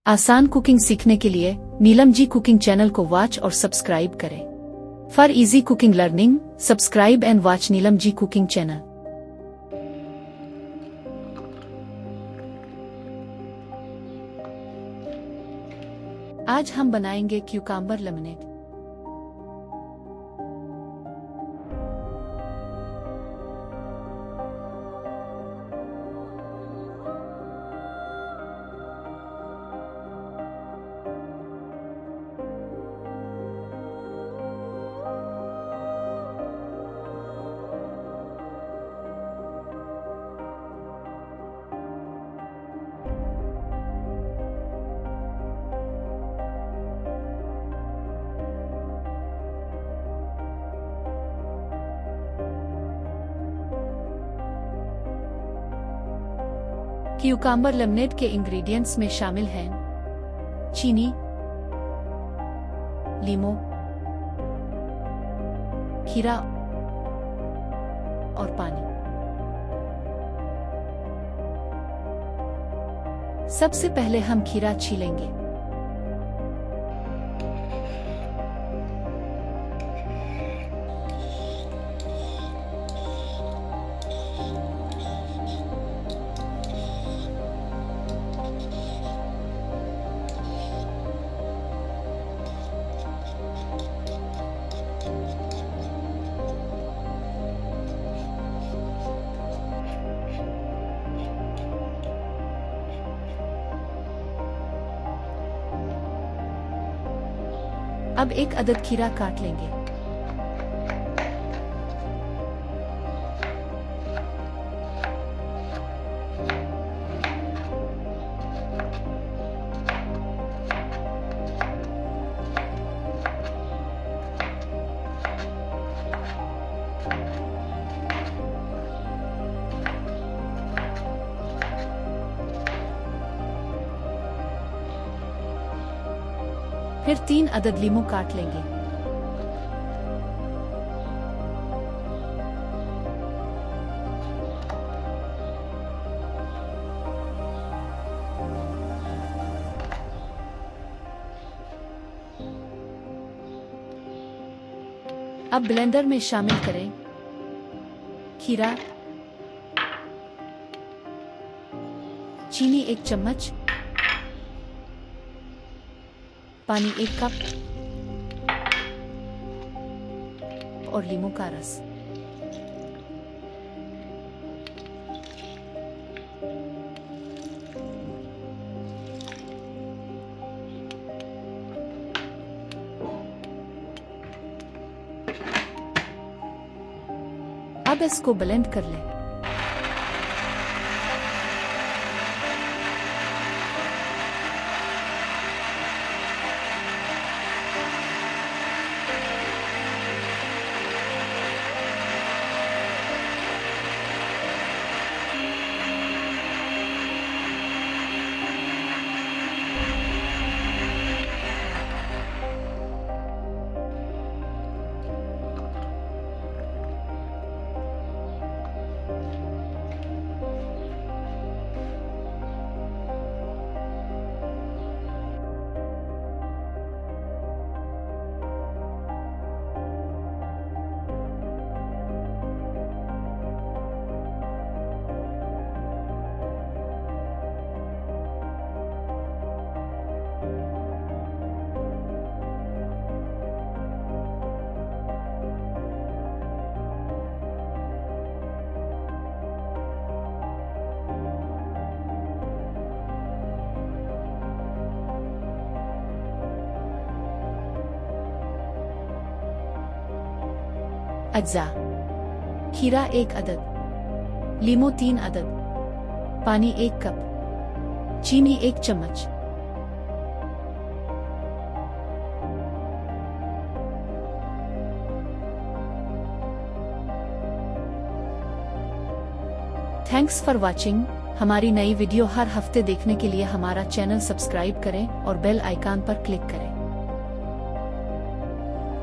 आसान कुकिंग सीखने के लिए नीलम जी कुकिंग चैनल को वॉच और सब्सक्राइब करें। For easy cooking learning subscribe and watch Neelam ji cooking channel. आज हम बनाएंगे क्यूकाम्बर लेमनेड। क्यूकाम्बर लेमनेड के इंग्रेडिएंट्स में शामिल हैं चीनी, लीमू, खीरा और पानी। सबसे पहले हम खीरा छीलेंगे। अब एक अदद खीरा काट लेंगे। फिर 3 अदद लीमू काट लेंगे। अब ब्लेंडर में शामिल करें खीरा, चीनी 1 चम्मच, पानी 1 कप और लीमू का रस। अब इसको ब्लेंड कर लें। अज्जा: खीरा 1 अदद, लीमू 3 अदद, पानी 1 कप, चीनी 1 चम्मच। Thanks for watching. हमारी नई वीडियो हर हफ्ते देखने के लिए हमारा चैनल सब्सक्राइब करें और बेल आइकन पर क्लिक करें।